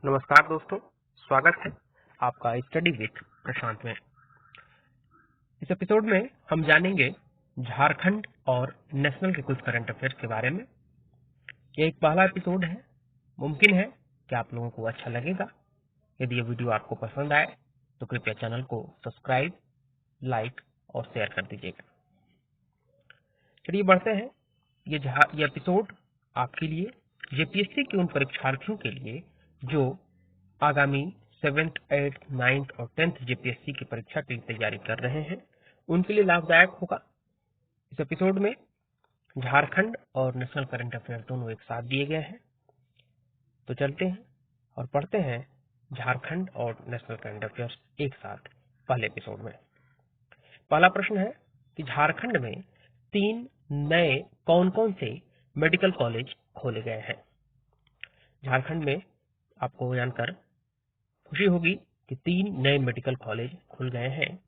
नमस्कार दोस्तों, स्वागत है आपका स्टडी विथ प्रशांत में। इस एपिसोड में हम जानेंगे झारखंड और नेशनल के कुछ करंट अफेयर्स के बारे में। यह एक पहला एपिसोड है। मुमकिन है कि आप लोगों को अच्छा लगेगा। यदि ये वीडियो आपको पसंद आए तो कृपया चैनल को सब्सक्राइब, लाइक और शेयर कर दीजिएगा। चलिए बढ़ते हैं। ये एपिसोड आपके लिए जेपीएससी के उन परीक्षार्थियों के लिए जो आगामी 7th, 8th, 9th और 10th जेपीएससी की परीक्षा की तैयारी कर रहे हैं, उनके लिए लाभदायक होगा। इस एपिसोड में झारखंड और नेशनल करंट अफेयर दोनों एक साथ दिए गए हैं। तो चलते हैं और पढ़ते हैं झारखंड और नेशनल करंट अफेयर्स एक साथ पहले एपिसोड में। पहला प्रश्न है कि झारखंड में 3 नए कौन कौन से मेडिकल कॉलेज खोले गए हैं। झारखंड में आपको जानकर खुशी होगी कि 3 नए मेडिकल कॉलेज खुल गए हैं।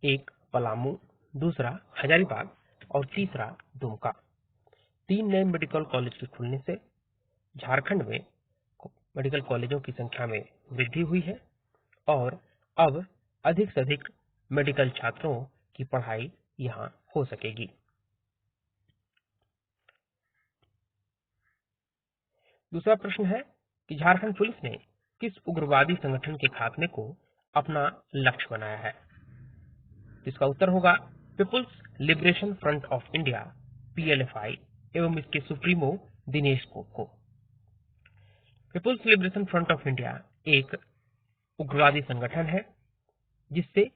एक पलामू, दूसरा हजारीबाग और तीसरा दुमका। 3 नए मेडिकल कॉलेज के खुलने से झारखंड में मेडिकल कॉलेजों की संख्या में वृद्धि हुई है और अब अधिक से अधिक मेडिकल छात्रों की पढ़ाई यहां हो सकेगी। दूसरा प्रश्न है कि झारखंड पुलिस ने किस उग्रवादी संगठन के खात्मे को अपना लक्ष्य बनाया है। इसका उत्तर होगा People's Liberation Front of India PLFI एवं इसके सुप्रीमो दिनेश को। People's Liberation Front of India एक उग्रवादी संगठन है जिससे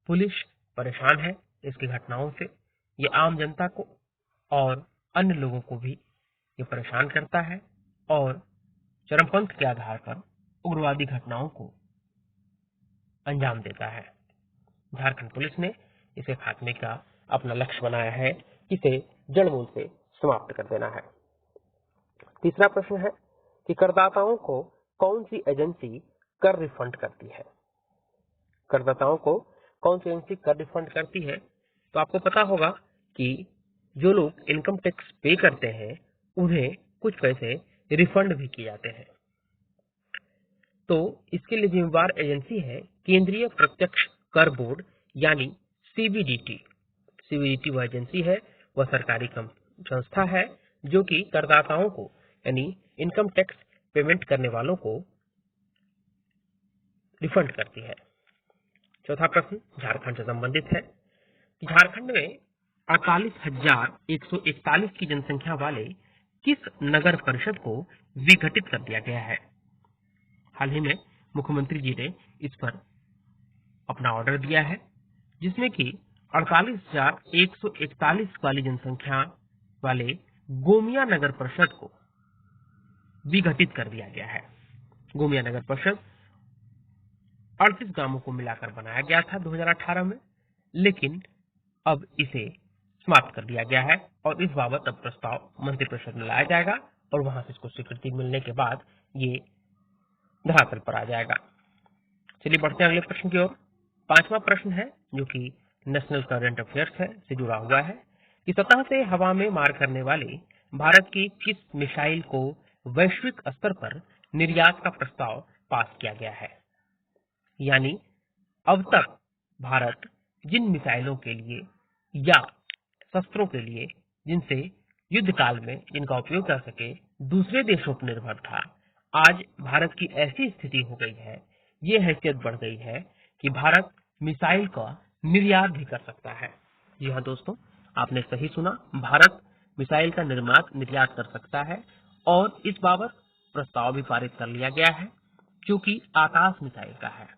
पुलिस परेशान है। इसकी घटनाओं से ये आम जनता को और अन्य लोगों को भी ये परेशान करता है और चरमपंथ के आधार पर उग्रवादी घटनाओं को अंजाम देता है। झारखंड पुलिस ने इसे खात्मे का अपना लक्ष्य बनाया है, इसे जड़मूल से समाप्त कर देना है। तीसरा प्रश्न है कि करदाताओं को कौन सी एजेंसी कर रिफंड करती है। करदाताओं को कौन सी एजेंसी कर रिफंड करती है, तो आपको पता होगा कि जो लोग इनकम टैक्स पे करते हैं उन्हें कुछ पैसे रिफंड भी किए जाते हैं। तो इसके लिए जिम्मेदार एजेंसी है केंद्रीय प्रत्यक्ष कर बोर्ड यानी सीबीडीटी। सीबीडीटी वह एजेंसी है, वह सरकारी संस्था है जो कि करदाताओं को यानी इनकम टैक्स पेमेंट करने वालों को रिफंड करती है। चौथा प्रश्न झारखंड से संबंधित है कि झारखंड में 48,141 की जनसंख्या वाले किस नगर परिषद को विघटित कर दिया गया है। हाल ही में मुख्यमंत्री जी ने इस पर अपना ऑर्डर दिया है जिसमें कि 48,141 वाली जनसंख्या वाले गोमिया नगर परिषद को विघटित कर दिया गया है। गोमिया नगर परिषद 38 गांवों को मिलाकर बनाया गया था 2018 में, लेकिन अब इसे समाप्त कर दिया गया है और इस बाबत अब प्रस्ताव मंत्रिपरिषद में लाया जाएगा और वहां से इसको स्वीकृति मिलने के बाद ये धरातल पर आ जाएगा। चलिए बढ़ते हैं अगले प्रश्न की ओर। पांचवा प्रश्न है जो कि नेशनल करंट अफेयर्स है से जुड़ा हुआ है कि सतह से हवा में मार करने वाले भारत की किस मिसाइल को वैश्विक स्तर पर निर्यात का प्रस्ताव पास किया गया है। यानी अब तक भारत जिन मिसाइलों के लिए या शस्त्रों के लिए जिनसे युद्ध काल में जिनका उपयोग कर सके दूसरे देशों पर निर्भर था, आज भारत की ऐसी स्थिति हो गई है, ये हैसियत बढ़ गई है कि भारत मिसाइल का निर्यात भी कर सकता है। जी हाँ दोस्तों, आपने सही सुना, भारत मिसाइल का निर्यात कर सकता है और इस बाबत प्रस्ताव भी पारित कर लिया गया है जो कि आकाश मिसाइल का है।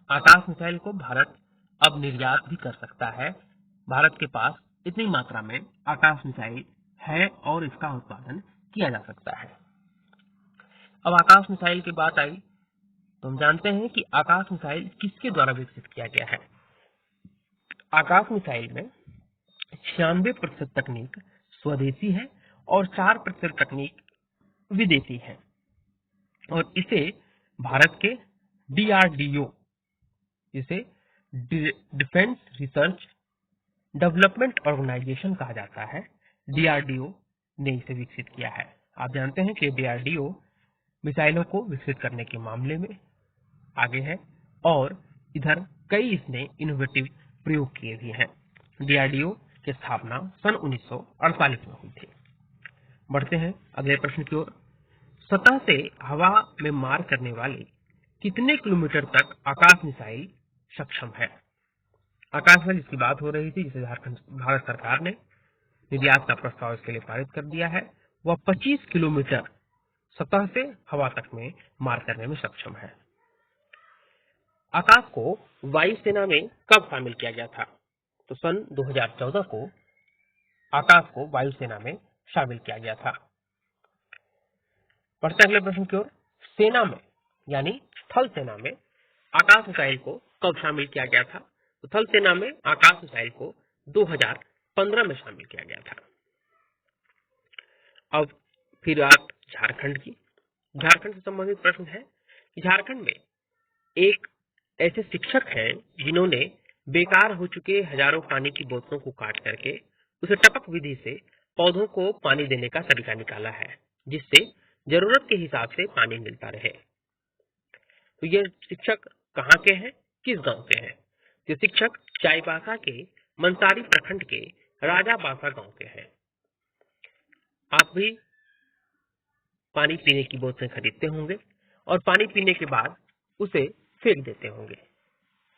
आकाश मिसाइल को भारत अब निर्यात भी कर सकता है। भारत के पास इतनी मात्रा में आकाश मिसाइल है और इसका उत्पादन किया जा सकता है। अब आकाश मिसाइल की बात आई तो हम जानते हैं कि आकाश मिसाइल किसके द्वारा विकसित किया गया है। आकाश मिसाइल में 96% तकनीक स्वदेशी है और 4% तकनीक विदेशी है और इसे भारत के डीआरडीओ, इसे डिफेंस रिसर्च डेवलपमेंट ऑर्गेनाइजेशन कहा जाता है, डीआरडीओ ने इसे विकसित किया है। आप जानते हैं कि डीआरडीओ मिसाइलों को विकसित करने के मामले में आगे है और इधर कई इसने इनोवेटिव प्रयोग किए भी हैं। डीआरडीओ की स्थापना सन 1948 में हुई थी। बढ़ते हैं अगले प्रश्न की ओर। सतह से हवा में मार करने वाले कितने किलोमीटर तक आकाश मिसाइल सक्षम है? आकाश मिसाइल जिसकी बात हो रही थी, जिसे झारखंड भारत सरकार ने निर्यात का प्रस्ताव इसके लिए पारित कर दिया है, वह 25 किलोमीटर सतह से हवा तक में मार करने में सक्षम है। आकाश को वायुसेना में कब शामिल किया गया था? तो सन 2014 को आकाश को वायुसेना में शामिल किया गया था। बढ़ते अगले प्रश्न की ओर। सेना में यानी थल सेना में आकाश मिसाइल को कब शामिल किया गया था? तो थल सेना में आकाश मिसाइल को 2015 में शामिल किया गया था। अब फिर बात झारखंड की। झारखंड से संबंधित प्रश्न है कि झारखंड में एक ऐसे शिक्षक हैं जिन्होंने बेकार हो चुके हजारों पानी की बोतलों को काट करके उसे टपक विधि से पौधों को पानी देने का तरीका निकाला है, जिससे जरूरत के हिसाब से पानी मिलता रहे। तो ये शिक्षक कहाँ के हैं, किस गांव के हैं? ये शिक्षक चाईबासा के मंसारी प्रखंड के राजाबासा गांव के हैं। आप भी पानी पीने की बोतलें खरीदते होंगे और पानी पीने के बाद उसे फेंक देते होंगे,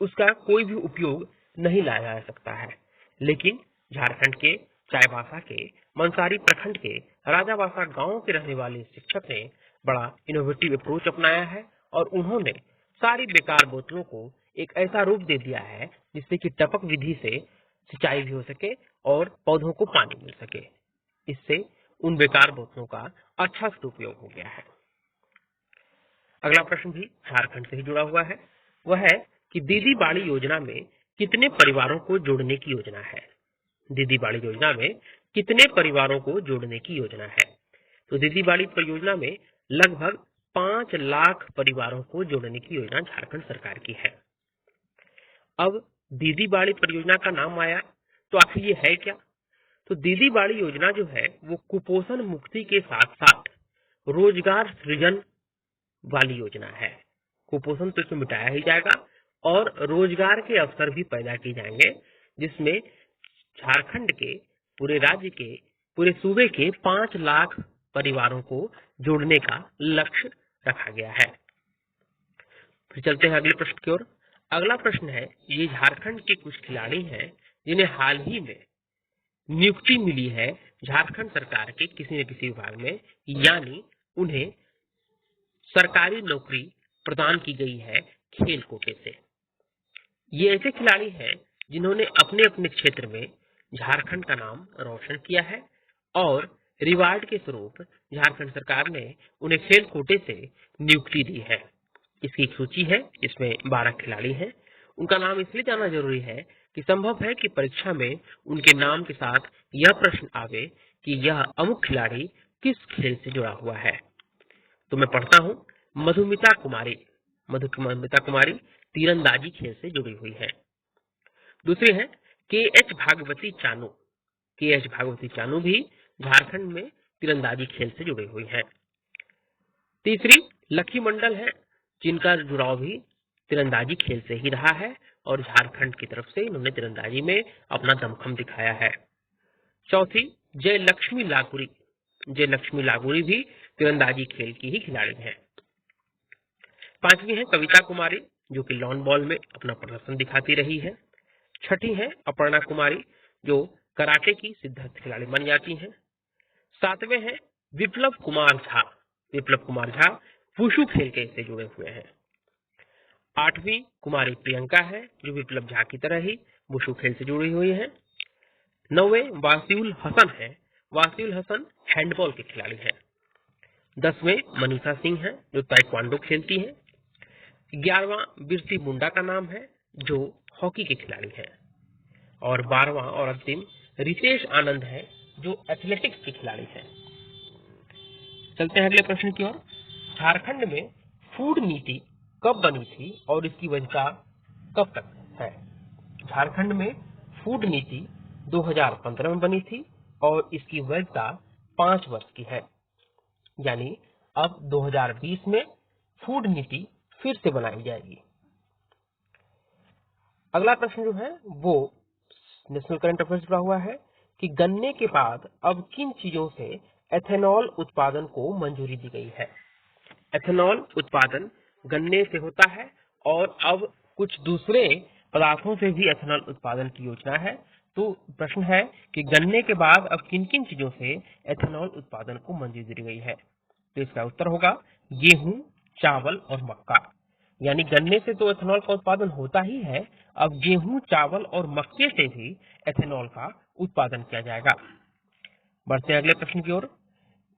उसका कोई भी उपयोग नहीं लाया जा सकता है। लेकिन झारखंड के चाईबासा के मंसारी प्रखंड के राजाबासा गांव के रहने वाले शिक्षक ने बड़ा इनोवेटिव अप्रोच अपनाया है और उन्होंने सारी बेकार बोतलों को एक ऐसा रूप दे दिया है जिससे कि टपक विधि से सिंचाई भी हो सके और पौधों को पानी मिल सके। इससे उन बेकार बोतलों का अच्छा सदुपयोग हो गया है। अगला प्रश्न भी झारखंड से ही जुड़ा हुआ है। वह है कि दीदी बाड़ी योजना में कितने परिवारों को जोड़ने की योजना है? दीदी बाड़ी योजना में कितने परिवारों को जोड़ने की योजना है? तो दीदी बाड़ी परियोजना में लगभग 5 लाख परिवारों को जोड़ने की योजना झारखंड सरकार की है। अब दीदी बाड़ी परियोजना का नाम आया तो आखिर ये है क्या? तो दीदी बाड़ी योजना जो है वो कुपोषण मुक्ति के साथ साथ रोजगार सृजन वाली योजना है। कुपोषण तो इसमें मिटाया ही जाएगा और रोजगार के अवसर भी पैदा किए जाएंगे, जिसमें झारखंड के पूरे राज्य के पूरे सूबे के 5 लाख परिवारों को जोड़ने का लक्ष्य रखा गया है। फिर चलते हैं अगले प्रश्न की ओर। अगला प्रश्न है, ये झारखंड के कुछ खिलाड़ी हैं जिन्हें हाल ही में नियुक्ति मिली है झारखंड सरकार के किसी न किसी विभाग में, यानी उन्हें सरकारी नौकरी प्रदान की गई है खेल कोटे से। ये ऐसे खिलाड़ी हैं जिन्होंने अपने अपने क्षेत्र में झारखंड का नाम रोशन किया है और रिवार्ड के स्वरूप झारखंड सरकार ने उन्हें खेल कोटे से नियुक्ति दी है। इसकी एक सूची है, इसमें 12 खिलाड़ी हैं। उनका नाम इसलिए जानना जरूरी है कि संभव है कि परीक्षा में उनके नाम के साथ यह प्रश्न आवे कि यह अमुक खिलाड़ी किस खेल से जुड़ा हुआ है। तो मैं पढ़ता हूं, मधुमिता कुमारी तीरंदाजी खेल से जुड़ी हुई है। दूसरी है के.एच. भागवती चानू भी झारखंड में तीरंदाजी खेल से जुड़ी हुई है। तीसरी लकी मंडल है, जिनका जुड़ाव भी तीरंदाजी खेल से ही रहा है और झारखंड की तरफ से इन्होंने तीरंदाजी में अपना दमखम दिखाया है। चौथी जयलक्ष्मी लागूरी भी तीरंदाजी खेल की ही खिलाड़ी है। पांचवी है कविता कुमारी, जो कि लॉन बॉल में अपना प्रदर्शन दिखाती रही है। छठी है अपर्णा कुमारी, जो कराटे की सिद्धहस्त खिलाड़ी बन जाती हैं। सातवें हैं विप्लव कुमार झा वुशु खेल के से जुड़े हुए हैं। आठवीं कुमारी प्रियंका है, जो विप्लव झा की तरह ही वुशु खेल से जुड़ी हुई है। 9वें वासिउल हसन हैंडबॉल के खिलाड़ी हैं। 10वें मनीषा सिंह है, जो ताइक्वांडो खेलती हैं। 11वां बिरसी मुंडा का नाम है, जो हॉकी के खिलाड़ी हैं। और 12वां और अंतिम रितेश आनंद है, जो एथलेटिक्स के खिलाड़ी हैं। चलते हैं अगले प्रश्न की ओर। झारखंड में फूड नीति कब बनी थी और इसकी वैधता कब तक है? झारखंड में फूड नीति 2015 में बनी थी और इसकी वैधता 5 वर्ष की है, यानी अब 2020 में फूड नीति फिर से बनाई जाएगी। अगला प्रश्न जो है वो नेशनल करंट अफेयर जुड़ा हुआ है कि गन्ने के बाद अब किन चीजों से एथेनॉल उत्पादन को मंजूरी दी गई है। एथेनॉल उत्पादन गन्ने से होता है और अब कुछ दूसरे पदार्थों से भी एथेनॉल उत्पादन की योजना है। तो प्रश्न है कि गन्ने के बाद अब किन किन चीजों से एथेनॉल उत्पादन को मंजूरी दी गई है। तो इसका उत्तर होगा गेहूं, चावल और मक्का। यानी गन्ने से तो एथेनॉल का उत्पादन होता ही है, अब गेहूं, चावल और मक्के से भी एथेनॉल का उत्पादन किया जाएगा। बढ़ते हैं अगले प्रश्न की ओर।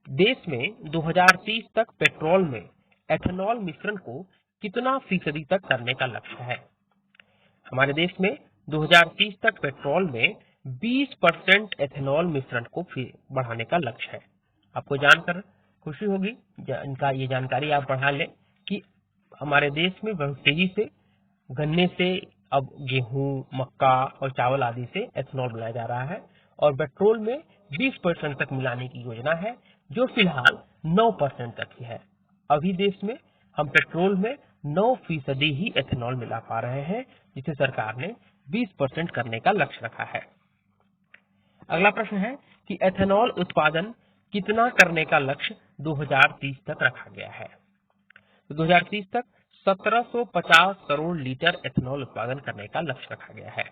देश में 2030 तक पेट्रोल में एथेनॉल मिश्रण को कितना फीसदी तक करने का लक्ष्य है। हमारे देश में 2030 तक पेट्रोल में 20% एथेनॉल मिश्रण को बढ़ाने का लक्ष्य है। आपको जानकर खुशी होगी, ये जानकारी आप बढ़ा लें कि हमारे देश में बहुत तेजी से गन्ने से अब गेहूं, मक्का और चावल आदि से एथेनॉल बनाया जा रहा है और पेट्रोल में 20% तक मिलाने की योजना है, जो फिलहाल 9% तक ही है। अभी देश में हम पेट्रोल में 9% ही एथेनॉल मिला पा रहे हैं, जिसे सरकार ने 20% करने का लक्ष्य रखा है। अगला प्रश्न है कि एथेनॉल उत्पादन कितना करने का लक्ष्य 2030 तक रखा गया है। 2030 तक 1750 करोड़ लीटर एथेनॉल उत्पादन करने का लक्ष्य रखा गया है।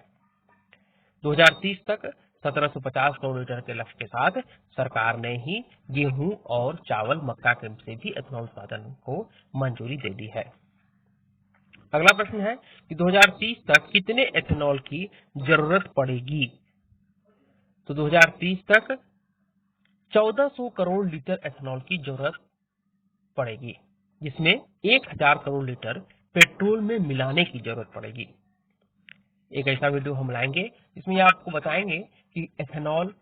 2030 तक 1750 करोड़ लीटर के लक्ष्य के साथ सरकार ने ही गेहूं और चावल, मक्का से भी एथेनॉल उत्पादन को मंजूरी दे दी है। अगला प्रश्न है कि 2030 तक कितने एथेनॉल की जरूरत पड़ेगी। तो 2030 तक 1400 करोड़ लीटर एथेनॉल की जरूरत पड़ेगी, जिसमें 1000 करोड़ लीटर पेट्रोल में मिलाने की जरूरत पड़ेगी। एक ऐसा वीडियो हम लाएंगे जिसमें आपको बताएंगे कि एथेनॉल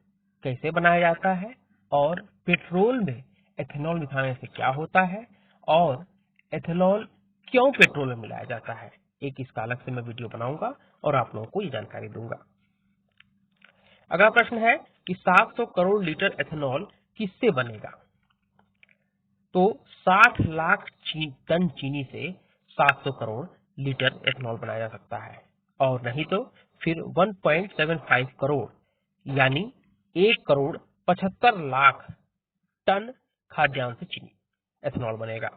कैसे बनाया जाता है और पेट्रोल में एथेनॉल मिलाने से क्या होता है और एथेनॉल क्यों पेट्रोल में मिलाया जाता है। एक इसका अलग से मैं वीडियो बनाऊंगा और आप लोगों को ये जानकारी दूंगा। अगला प्रश्न है कि 700 करोड़ लीटर एथेनॉल किससे बनेगा। तो 60 लाख टन चीनी से 700 करोड़ लीटर एथेनॉल बनाया जा सकता है और नहीं तो फिर 1.75 करोड़ यानी 1 करोड़ 75 लाख टन खाद्यान्न से चीनी एथेनॉल बनेगा।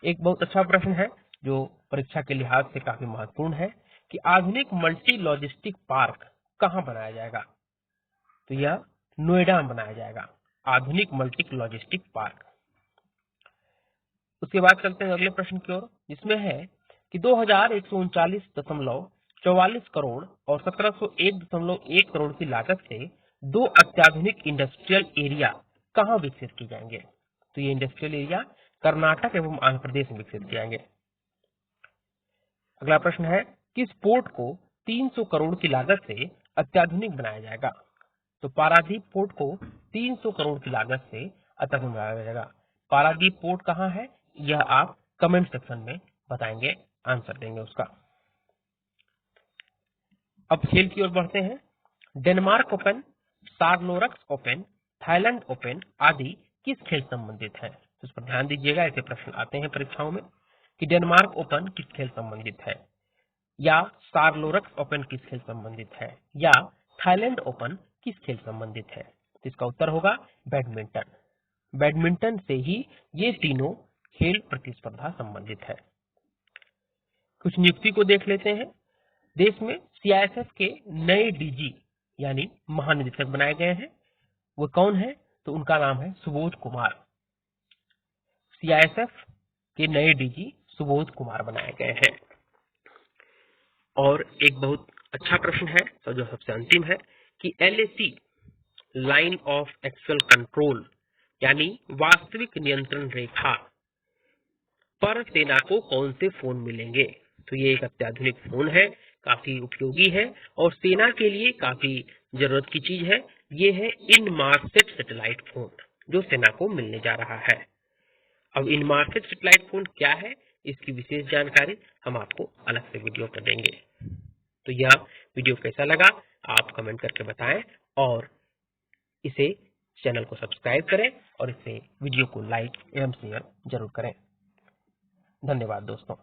एक बहुत अच्छा प्रश्न है जो परीक्षा के लिहाज से काफी महत्वपूर्ण है कि आधुनिक मल्टी लॉजिस्टिक पार्क कहां बनाया जाएगा। तो यह नोएडा में बनाया जाएगा, आधुनिक मल्टी लॉजिस्टिक पार्क। उसके बाद चलते हैं अगले प्रश्न की ओर, जिसमें है कि 2139.44 करोड़ और 1701.1 करोड़ की लागत से 2 अत्याधुनिक इंडस्ट्रियल एरिया कहां विकसित किए जाएंगे। तो ये इंडस्ट्रियल एरिया कर्नाटक एवं आंध्र प्रदेश में विकसित किए जाएंगे। अगला प्रश्न है किस पोर्ट को 300 करोड़ की लागत से अत्याधुनिक बनाया जाएगा। तो पारादीप पोर्ट को 300 करोड़ की लागत से अत्याधुनिक बनाया जाएगा। पारादीप पोर्ट कहां है, यह आप कमेंट सेक्शन में बताएंगे, आंसर देंगे उसका। अब खेल की ओर बढ़ते हैं। Denmark open, Saarlorlux open, Thailand open आदि किस खेल संबंधित है। तो इस पर ध्यान दीजिएगा, ऐसे प्रश्न आते हैं परीक्षाओं में कि डेनमार्क ओपन किस खेल संबंधित है, या सारलोरक्स ओपन किस खेल संबंधित है, या थाईलैंड ओपन किस खेल संबंधित है। तो इसका उत्तर होगा बैडमिंटन। बैडमिंटन से ही ये तीनों खेल प्रतिस्पर्धा संबंधित है। कुछ नियुक्ति को देख लेते हैं। देश में सीआईएसएफ के नए डीजी यानी महानिदेशक बनाए गए हैं। वो कौन है, तो उनका नाम है सुबोध कुमार। सीआईएसएफ के नए डीजी सुबोध कुमार बनाए गए हैं। और एक बहुत अच्छा प्रश्न है तो जो सबसे अंतिम है कि LAC line of actual control यानी वास्तविक नियंत्रण रेखा पर सेना को कौन से फोन मिलेंगे। तो ये एक अत्याधुनिक फोन है, काफी उपयोगी है और सेना के लिए काफी जरूरत की चीज है। ये है इनमार्सेट सैटेलाइट फोन जो सेना को मिलने जा रहा है। अब इनमार्सेट सैटेलाइट फोन क्या है, इसकी विशेष जानकारी हम आपको अलग से वीडियो पर देंगे। तो यह वीडियो कैसा लगा आप कमेंट करके बताएं और इसे चैनल को सब्सक्राइब करें और इसे वीडियो को लाइक एवं शेयर जरूर करें। धन्यवाद दोस्तों।